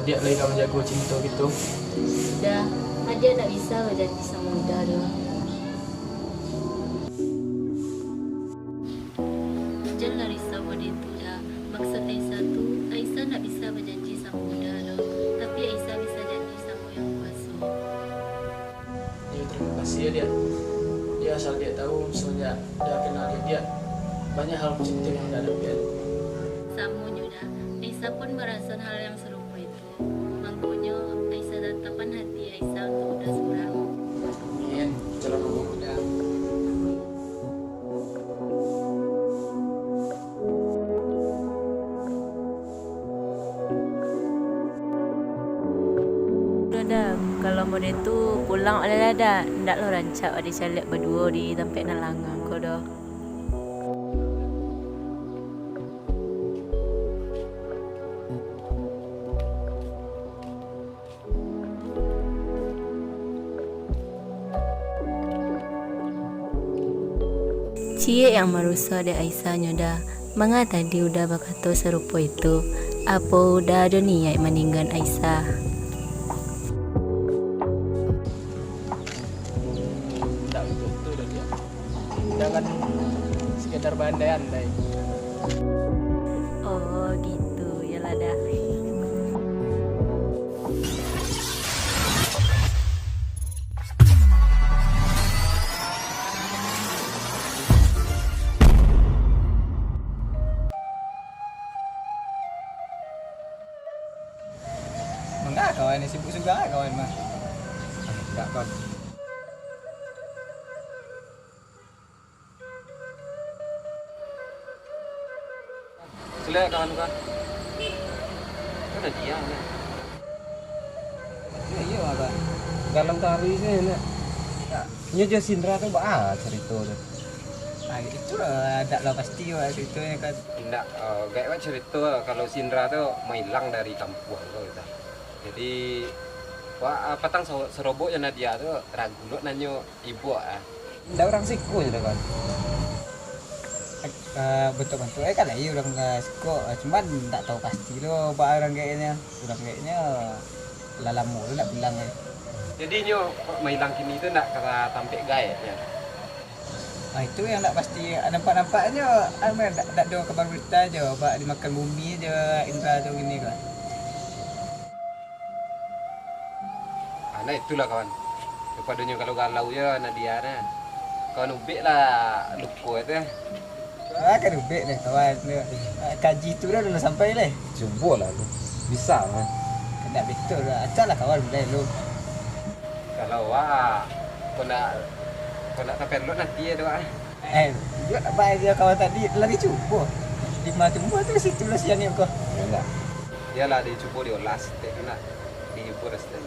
dia lagi kamu jago cinta gitu. Dah, dia tak bisa berjanji sama Uda tu. Janganlah risau pada itu dah. Maksud Aisyah tu, Aisyah nak bisa berjanji sama Uda tu. Tapi Aisyah bisa janji sama Yang Kuasa. Ya terima kasih ya dia. Dia asal dia tahu misalnya dia kenal dia banyak hal positif yang dia hadapi. Sama juga, Aisyah pun merasakan hal yang serupa itu. Makanya Aisyah tatapan hati Aisyah untuk Uda seorang. Amin. Jalan mudah. Dah, kalau model tu pulang oleh dah. Ndak lo rancak ada caleg berdua di tempat Nalangang kau dah. Cie yang merusak de Aisyahnya dah. Manga tadi udah berkata serupa itu. Apa udah ada niat meninggal Aisyah? Tidak betul dah dia. Jangan sekedar bandai-andai. Oh gitu, yalah dah. Enggak kawan, sibuk juga kawan mah. Enggak kawan. Sila kawan kawan. Ada dia kan. Ya iya apa? Dalam tari ni nak. Nya je Sindra tu cerita tu. Itu ada lah pasti ceritanya kan. Tidak, kayak cerita kalau Sindra tu menghilang dari kampung tu kita. Jadi, wah patang serobok yang dia tu ragu nak nanyo ibu Ada orang siko je kan. Betul-betul kan iya orang siko, cuman tak tahu pasti lo orang kayaknya. Orang kayaknya lalamu tu nak bilang ya. Jadi nyo menghilang kini tu nak kata tampik gayanya. Itu yang tak pasti nampak-nampaknya tak ada kabar berita je bak dimakan bumi je Indra tu gini kan. Nah itulah kawan. Kepadanya kalau galau ya Nadia nah. Kawan ubik lah lupa itu. Kan ubik deh kawan. Kaji tu dah sampai leh. Cuba lah tu. Bisa lah. Kena betul lah. Acak lah kawan boleh lu. Kalau kau nak sampai dulu nanti ya doa. Dia nak bayar dia kawan tadi lari cuba. Di mana tu situ lah siang ni kau. Enggak. Dialah dicuba diolah stek kena dihibur stek.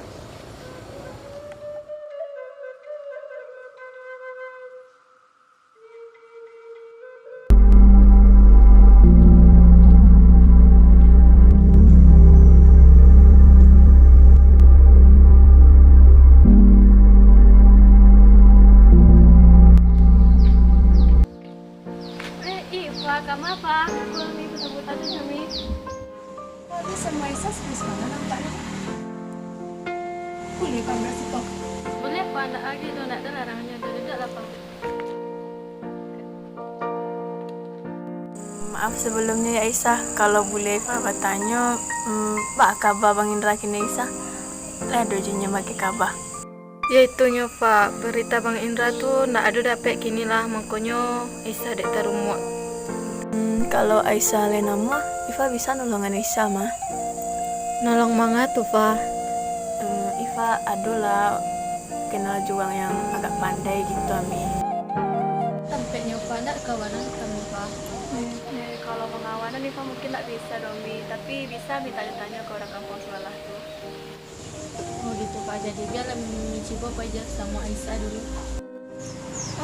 Kamu apa? Kami betul-betul tu kami. Ini semua Aisyah serius banget nampaknya. Boleh kan berarti kok? Boleh apa anak lagi tu nak ada larangannya tu tidak lah apa. Maaf sebelumnya ya Aisyah, kalau boleh Pak bertanya, Pak kabar Bang Indra kini Aisyah? Ada junya bagi kabar. Ya itunya Pak, berita Bang Indra tu nak ada dapat kini lah, makanya Aisyah dek terumut. Kalau Aisyah le nama, Ifa bisa nolongan Aisyah mah. Nolong manga tu Pak. Ifa adalah kenal juang yang agak pandai gitu Ami. Tampaknya Pak nak kawanan kami Pak. Kalau pengawanan Ifa mungkin tak bisa dong Mi, tapi bisa minta tanya ke orang kampung sebelah tu. Oh gitu Pak, jadi biarlah Mimi coba aja sama Aisyah dulu.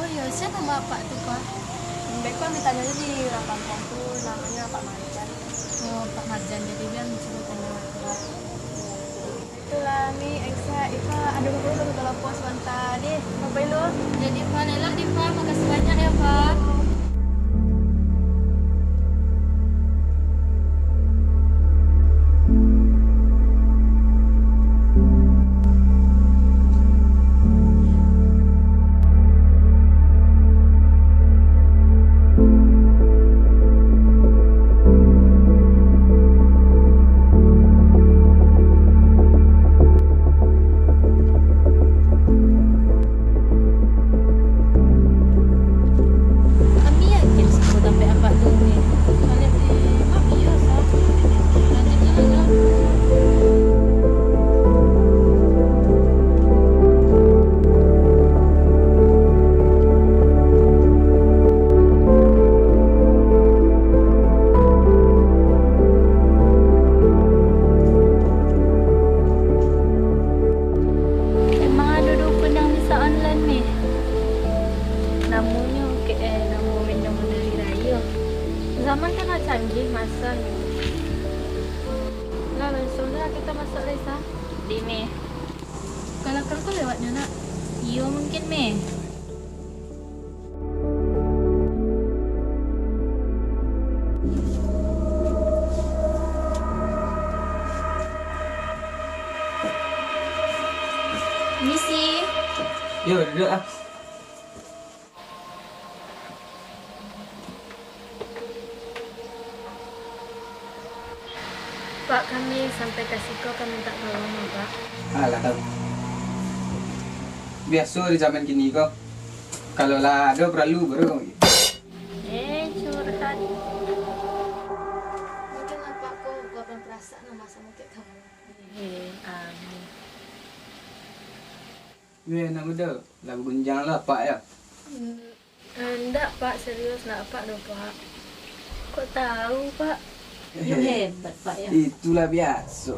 Oh iya, siapa nama Pak tu Pak? Baiklah minta aja di orang kampung tu namanya Pak Marjan. Oh Pak Marjan, jadi biar coba tanya Pak. Itulah Mi, Aisyah, Ifa ada beberapa telepon sebentar deh. Sampai lu. Jadi Pak, elok di Pak, makasih banyak ya Pak. namunya kayak namu namu dari raya. Zaman kan canggih masa. Lah langsung lah kita masuk Lesa. Di me. Kalau kau lewatnya nak. Iyo mungkin me. Misi. Yuk, duduk ah. Pak, kami sampai Kasiko kami minta tolong Pak. Alah tahu. Biasa di zaman kini kok. Kalau lah ada perlu baru. Curhat. Mungkin apa kau akan perasaan masa mungkin kamu. Amin. Weh nak muda. Lah bergunjang lah pak ya. Enggak Pak, serius nak Pak dong Pak. Kok tahu Pak? Hebat Pak ya. Itulah biasa.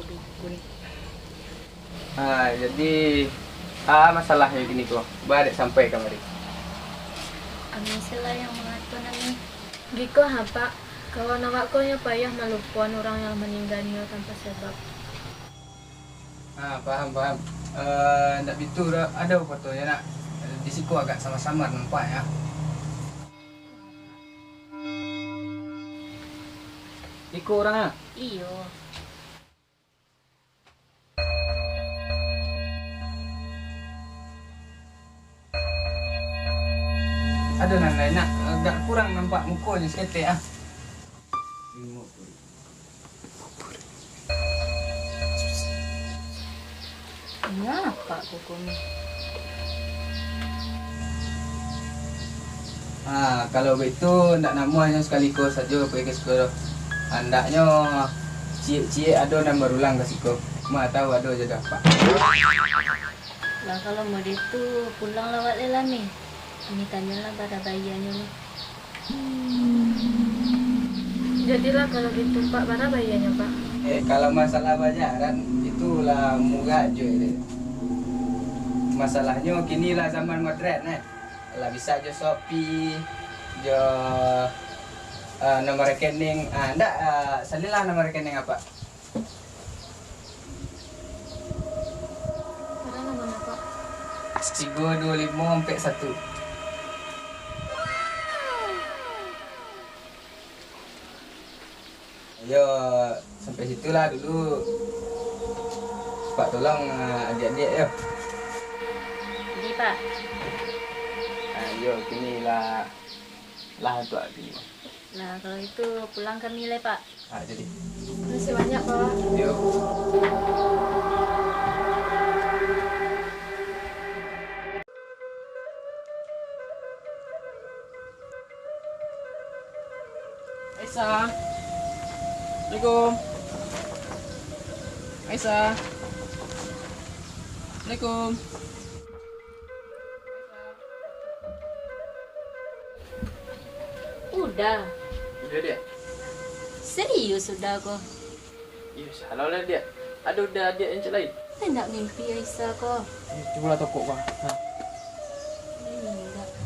Dukun. Jadi masalahnya gini kok. Balik sampai kemari. Amin sila yang mengatur nami. Giko ha Pak, kawan awakku nya payah melupakan orang yang meninggalnya tanpa sebab. Paham. Ndak itu ada fotonya nak. Di siku agak sama-sama nampak ya. Ikut orang ah. Iyo. Ada nang lain nak. Agak kurang nampak mukanya seketik ah. Kenapa kuku ni? Kalau begitu ndak namanya sekaligus saja pergi ke sekolah. Hendaknya cie ada yang berulang ke siku. Mak tahu ada je dapat. Lah kalau mau itu pulang lawat lela mi. Kami tanyalah pada bayiannya ni. Jadilah kalau gitu Pak, mana bayiannya Pak? Kalau masalah bayaran itulah murah je dia. Masalahnya kini lah zaman modern lah bisa je Shopee, je nomor rekening. Ndak salilah nomor rekening apa? Mana namanya Pak? 3251. Yo, sampai situlah dulu. Pak tolong adik-adik ya. Jadi Pak. Yo, kini lah tu kini. Lah kalau itu pulang kami le Pak. Jadi. Terima kasih banyak Pak. Yo. Aisyah. Assalamualaikum. Aisyah. Assalamualaikum. Udah. Udah dia. Serius sudah kok. Ya salah lah dia. Ada udah dia yang lain. Tidak mimpi Aisyah kok. Coba lah tokok kau. Enggak.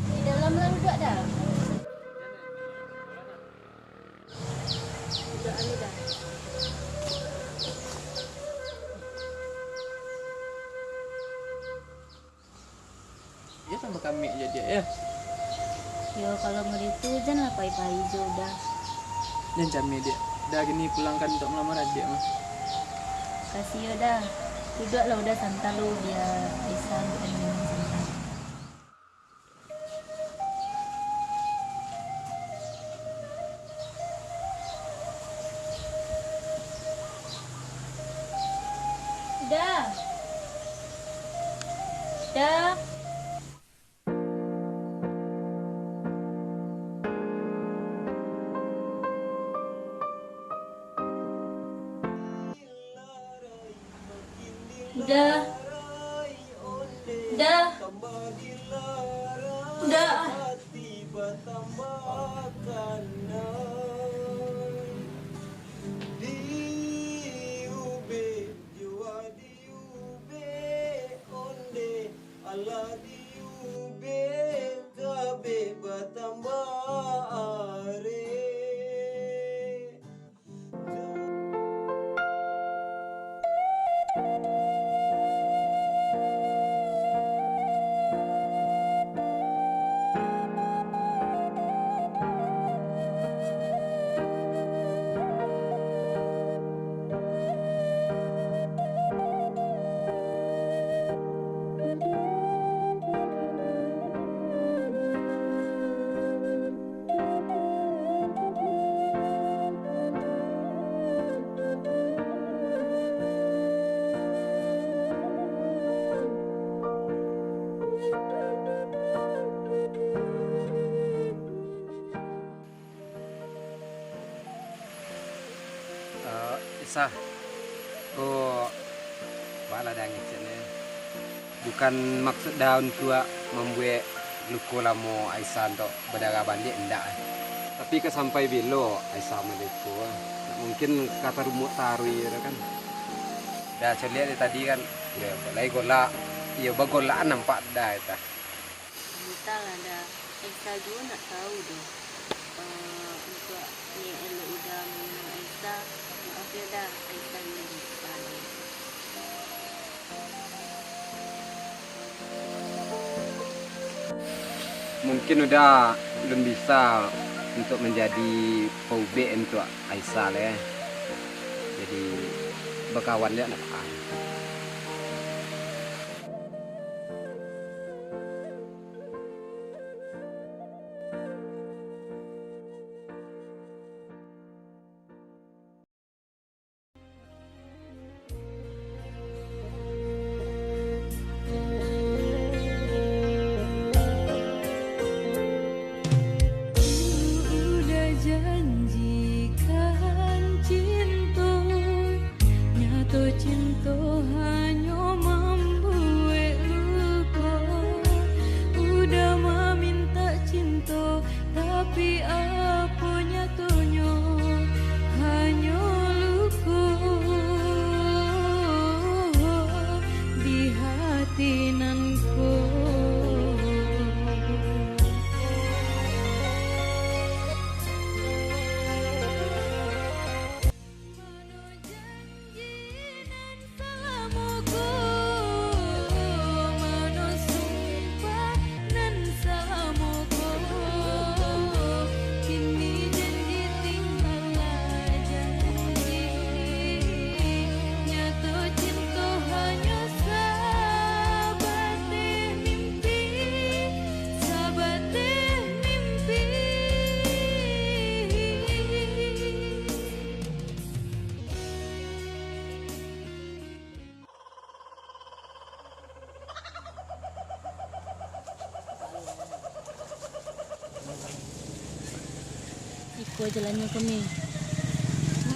Di dalam lah udah dah. Udah ada dah. Ya sama kami je dia ya. Yo kalau mau itu jangan pai-pai udah. Dan kami dia. Dah gini pulangkan untuk melamar adik mah. Kasih yo dah. Duduklah udah santai lu biar bisa makan minum santai. Dah. Dah. Udah. Udah. Udah. Allah diube Aisyah. Oh, bala dah ngeceknya. Bukan maksud daun tua membuat luku lamo Aisyah untuk berdarah balik enggak. Tapi ke sampai bilo Aisyah meliku. Mungkin kata rumut tarui kan. Dah lihat tadi kan, ya balai golak, ya bagolaan nampak dah itu. Entahlah dah. Aisyah juga nak tahu doh. Untuk ni elok udah minum Aisyah. Maaf ya dah. Aisyah ni depan. Mungkin udah belum bisa untuk menjadi paubek untuk Aisyah lah ya. Jadi berkawan dia nak apa? Udah janjikan cinta, nyata cinta hanya membuat luka. Udah meminta cinta, tapi apa nyatanya hanya luka di hati nanku. Ikut jalannya kami.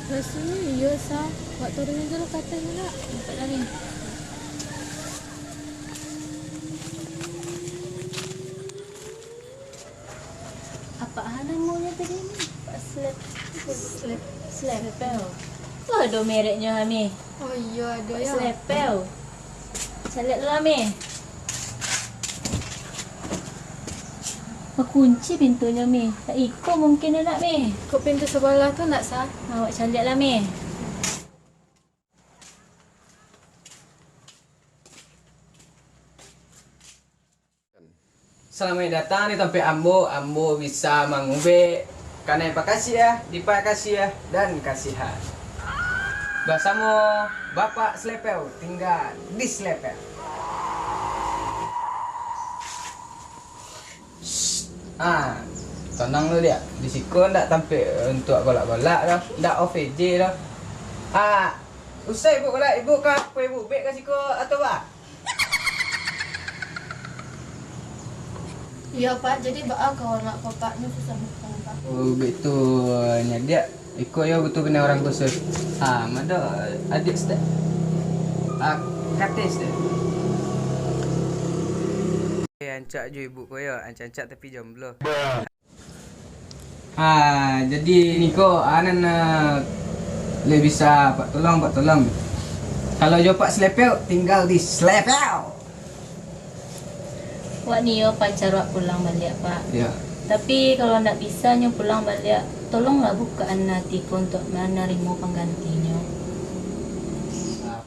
Rasanya iya sah. Waktu dengan jalan kata juga. Nampak dah ni. Apa namanya tadi ni? Pak Slepel. Tu ada mereknya Ami. Oh iya ada Pak ya. Slepel. Saya lihat dulu Ami. Kunci pintunya Mi. Tak ikut mungkin dia nak Mi. Kok pintu sebelah tu nak sah? Awak cari lah Mi. Selamat datang di tempat Ambo. Ambo bisa mengubek karena yang kasih ya, dipak kasih ya, dan kasihan. Bersama Bapak Slepel tinggal di Slepel. Tenang lu dia. Di siku ndak tampil untuk golak-golak dah. Ndak OVJ dah. Usai ibu golak, ibu ke apa ibu? Bek ke siku atau apa? Iya Pak, jadi Pak kalau nak bapaknya susah bukan Pak. Oh betulnya dia ikut ya betul kena orang khusus. Mana adik sedek. Katis deh. Ancak je ibu ko ya, ancak tapi jomblo. Jadi Niko anan le bisa Pak tolong. Kalau jo Pak Slepel tinggal di Slepel. Wak ni yo pacar wak pulang balik Pak. Ya. Tapi kalau ndak bisa nyo pulang balik, tolonglah bukaan hatiku untuk menerima penggantinya.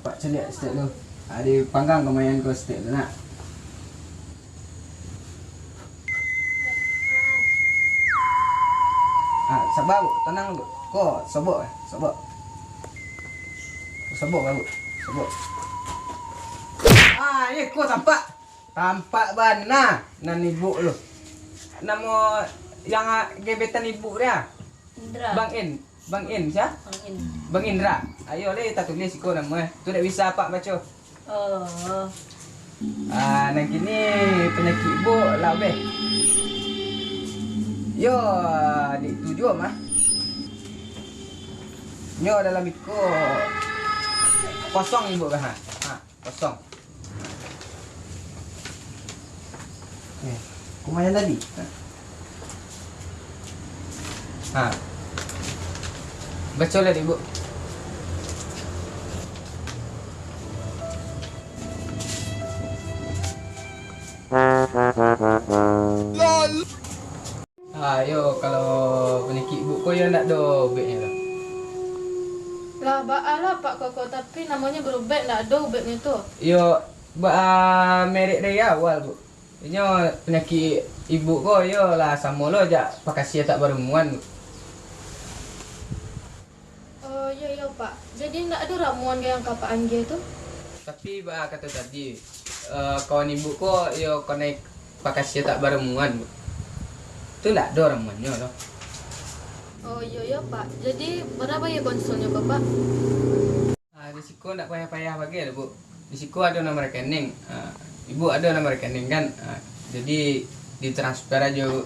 Pak celik stek tu. Ada panggang kemayan ko stek tu nak. Sabar bu, tenang bu. Ko, sobok. Sobok bu, sobok. Ni ko tampak. Tampak ban nah. Nan ibu lu. Nama yang gebetan ibu dia. Indra. Bang In siapa? Bang Indra. Ayo le kita tulis iko nama. Tu dak bisa apa baca. Oh. Nang kini penyakit ibu lah be. Yo, adik tujuh mah. Nyo dalam iko kosong ibu kan? Kosong. Kumayan tadi. Baca lihat ibu. Ayo kalau penyakit ibu kau ya nak do ubetnya lah. Lah baalah Pak Koko, tapi namanya berubet ndak ada ubetnya tuh. Yo merek dari awal bu. Ini penyakit ibu kau yo lah sama lo aja pakasia tak berumuan. Oh iya Pak. Jadi ndak ada ramuan yang kapaan gitu? Tapi kata tadi kawan ibu kau yo konek pakasia tak berumuan bu. Itu ndak ada ramuannya loh. Oh iya Pak. Jadi berapa ya konsulnya Bapak? Risiko ndak payah-payah bagi bu. Risiko ada nomor rekening. Ibu ada nomor rekening kan. Jadi ditransfer aja bu.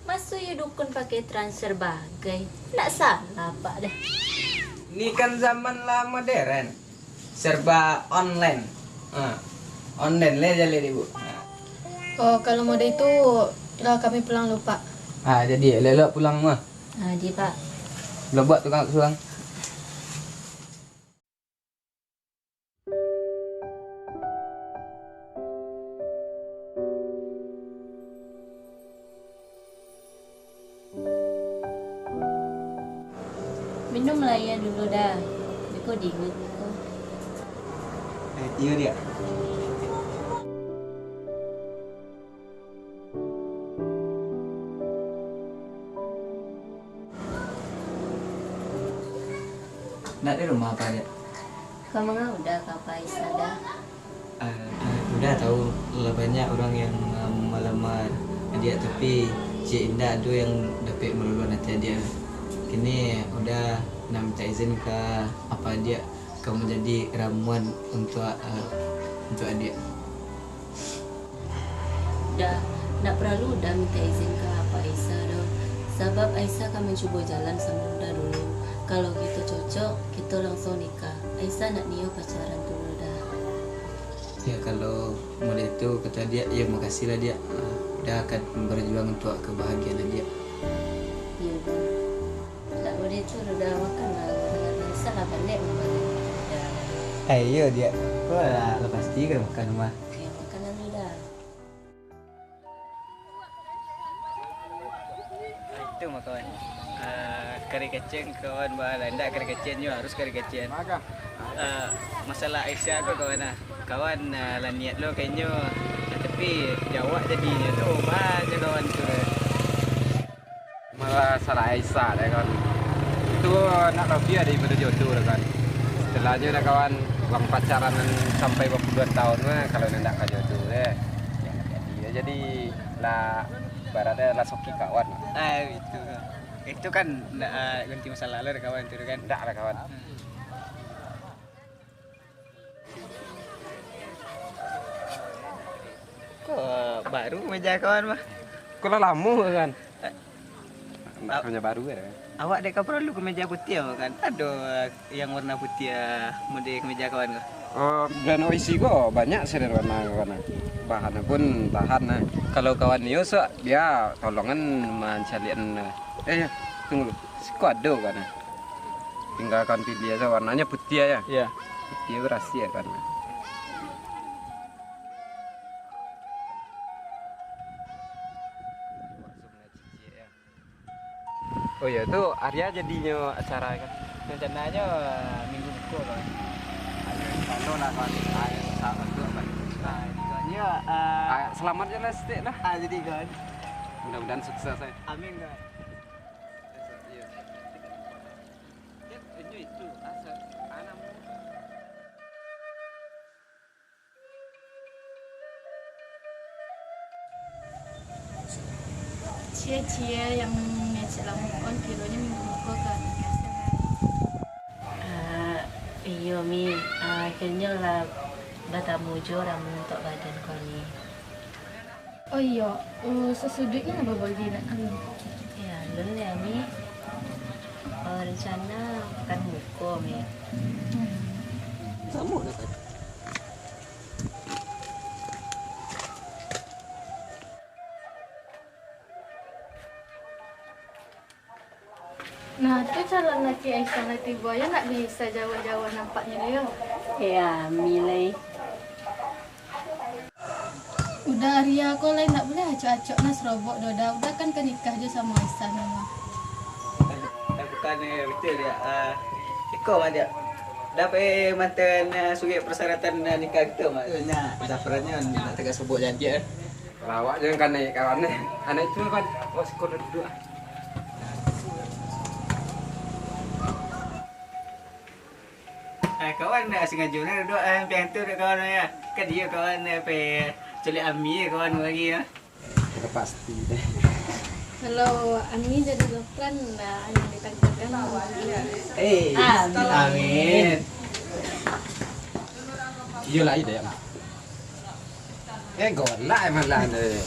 Masuk ya dukun pakai transfer bagai. Nggak salah Pak dah. Ini kan zaman lah modern. Serba online. Online lah jadi ibu. Oh kalau mode itu lah kami pulang lupa. Jadi lelok pulang mah. Di Pak. Belum buat tukang suang. Minum lah ya dulu dah. Biko dingin. Iya dia. Nak di rumah apa dia? Kamu nggak udah kapai sada? Udah tahu lah banyak orang yang melamar dia, tapi Cik Indah ada yang dapat melulu nanti dia. Kini udah nak minta izin ke apa dia kamu jadi ramuan untuk adik. Udah, nak perlu udah minta izin ke apa Aisyah doh. Sebab Aisyah kan mencoba jalan sama udah dulu. Kalau gitu cocok, kita langsung nikah. Aisyah nak niyo pacaran dulu dah. Ya kalau mulai itu kata dia, ya makasih lah dia. Udah akan berjuang untuk kebahagiaan dia. Iya dah. Tak boleh tu udah makan lah. Aisyah lah pandai makan. Iya dia. Kok lah pasti kan makan rumah. Ya makanan ni dah. Itu mah kawan. Kari kacang kawan bahala. Ndak kari kacang juga harus kari kacang. Masalah Aisyah tu kawan lah. Kawan lah niat lo kayaknya. Tapi jawab jadinya tu banyak kawan tu. Masalah Aisyah deh kawan. Itu nak lebih daripada jodoh lah kan. Setelahnya dah kawan uang pacaran sampai 22 tahun mah kalau ndak ka jodoh deh. Ya jadi lah baratnya lah soki kawan. Itu kan ndak ganti masalah lah kawan itu kan. Ndak lah kawan. Kok baru meja kawan mah? Kok lah lama kan. Ndak punya baru ya. Awak dek perlu kemeja putih kan? Ada yang warna putih mode kemeja kawan kau. Dan isi kok banyak sih dari warna kawan. Bahannya pun tahan nah. Kalau kawan Nio dia tolongan mencarian. Ya tunggu. Kok ada kan? Tinggal kan pilih aja warnanya putih ya. Iya. Putih rahasia kan. Oh ya itu Arya jadinya acara kan. Rencananya minggu buku kan. Kalau lah kan sama tu kan. Ini Selamat jalan stik lah. jadi kan. Mudah-mudahan sukses ya. Amin kan. Itu asal anakmu. Cie-cie yang ngecek lamukan kilonya minggu buku kan. Iya Mi, akhirnya lah batamu ramu untuk badan kau ni. Oh iya, sesudutnya apa bagi nak kali? Ya, lun ya Mi. rencana akan hukum ya. Sama dah kan. Nah, tu calon laki Aisyah nanti buaya nak bisa jauh-jauh nampaknya dia. Ya, milih. Udah Ria, kau lain tak boleh acok-acok nas robok doda. Udah kan nikah je sama Aisyah memang. Bukan betul dia. Ikut mah dia. Dapat mantan surat persyaratan nikah kita mak. Nya zafarannya nak tegak sebut janji. Lawak jangan kan naik kawan ni. Anak itu kan, oh skor duduk. Kawan nak sengaja nak duduk yang tu kawan ya. Kan dia kawan apa culik Ami kawan lagi ya. Sudah pasti. Kalau Ami jadi dokteran, nah yang ditangkapkan. Amin. Iya lah ide ya. Golak emang lah ni.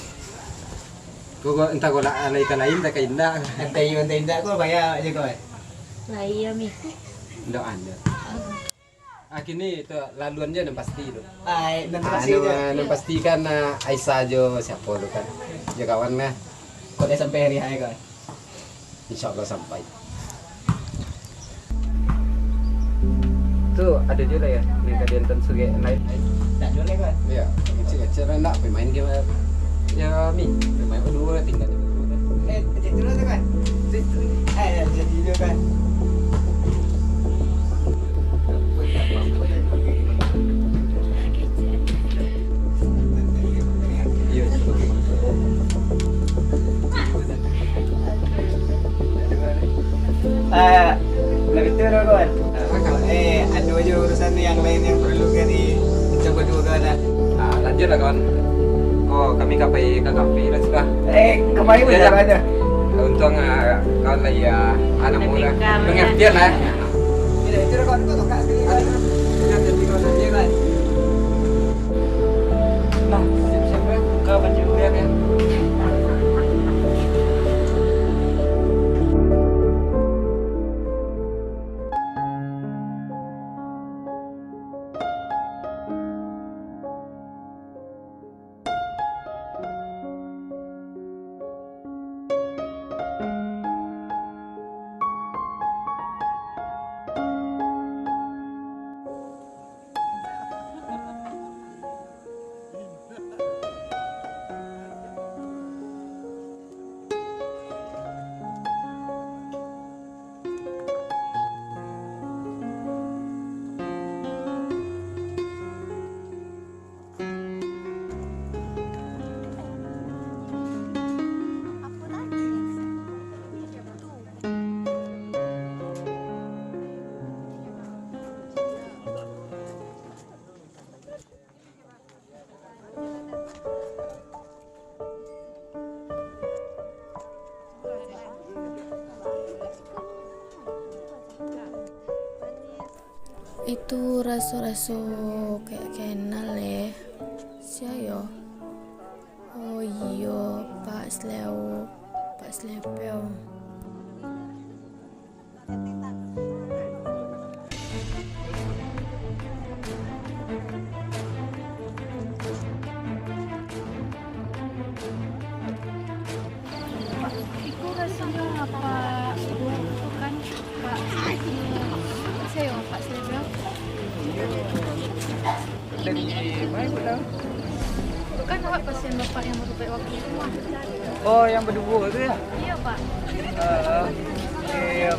Kau entah golak lain tak indah. Antai indah kau bayar aja kau. Lah iya mi. Ndak ada. Kini tu laluan je dan pasti tu. Nanti pasti je. Dan pastikan Aisyah jo siapa tu kan. Dia kawan lah. Kau dah sampai hari hari kau. InsyaAllah sampai. Tu ada je lah ya. Ni kalian tan suge naik. Tak boleh kau. Ya, kecil-kecil lah nak main game. Ya Mi, main berdua tinggal je berdua. Jadi dulu tu kan. Jadi dulu kan. Ya, Lebih tu lah kawan. Ada aja urusan yang lain yang perlu kan dicoba dua kawan lah. lanjut lah kawan. Oh, kami kapai ke kafe lah sudah. Kemarin pun tak ada. Untung kawan lah ya anak muda. Pengertian lah. Tidak, itu lah kawan kau tukar sekali kan. Jangan jadi kawan dia kan. Nah, siap-siap ya. Kau baju ya kan. Itu raso-raso kayak kenal ya. Siapa yo? Oh iya, Pak Slepeo. Itu rasanya apa? Itu kan Pak saya Pak Slepeo. Dari mana pula? Bukan awak pasien bapak yang baru baik waktu itu mah. Oh, yang berdua tu ya? Iya Pak.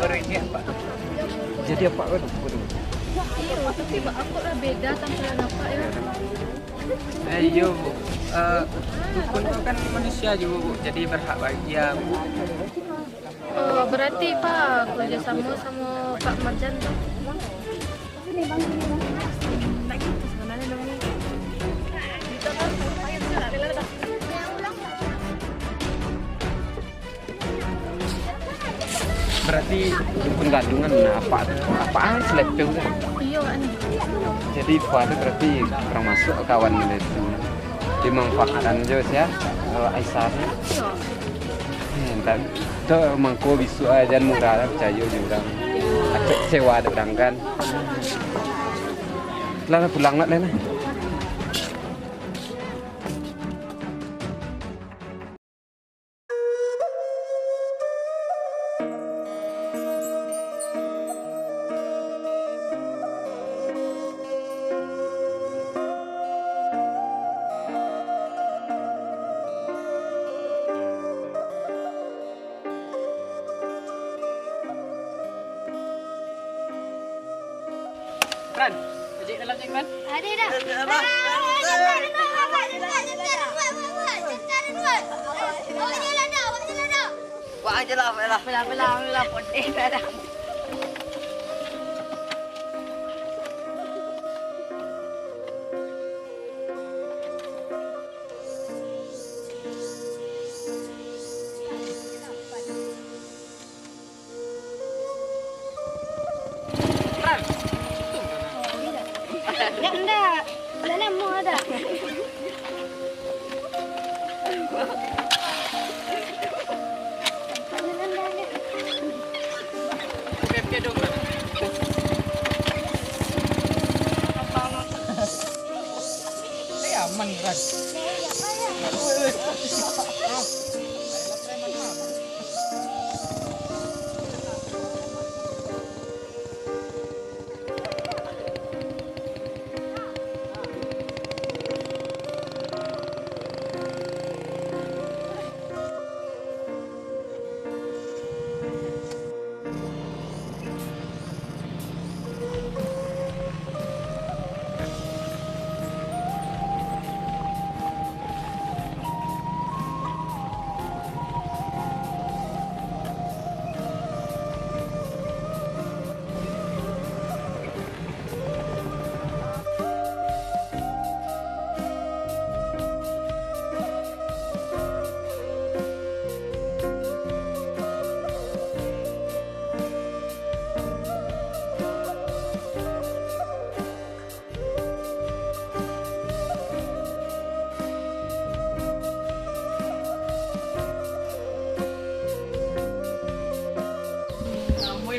Baru ingat Pak. Jadi apa kan? Iya, tapi Pak aku lah beda tampilan apa ya. Iya Bu. Dukun itu kan manusia juga Bu. Jadi berhak bahagia Bu. Oh, berarti Pak kerjasama sama Pak Marjan tuh. Berarti dukun gandungan apaan Slepeo kan? Iya kan. Jadi Fuad berarti termasuk kawan itu dimanfaatkan juga ya Aisyah. Iya. Entah, tu mangko bisu aja murah lah percaya je orang. Acak sewa ada orang kan. Lah pulang nak lah. Ran, ejek dalam cek Ran. Ada dah. Abang. Wah, je lah, lah. Belah, poteh dah. Enggak. Dalam mau ada. Pep dong. Aman Ran.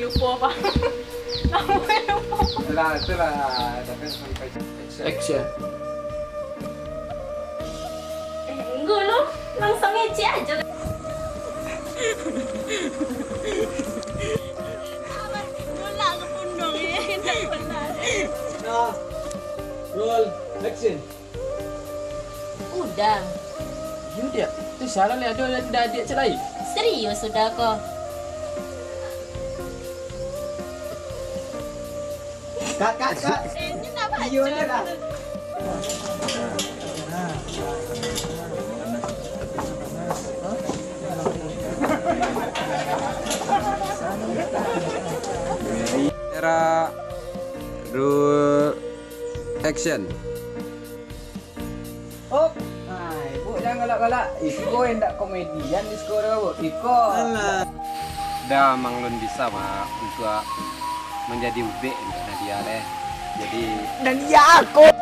lupa apa. Namanya lupa. Lah itulah tapi sampai Action. Enggak loh, langsung ngece aja. Bola ke pundong ya, tidak pernah. Nah, roll action. Udah, Yuda, tu salah ni ada adik celai. serius sudah kok. Kak. Ini nak baca. Iyo dia lah. Era rule action. Oh, ibu jangan galak-galak. Iko yang tak komedian di skor kau. Iko. Dah manglun bisa mah untuk menjadi ubek untuk Nadia leh. Jadi Dan ya aku.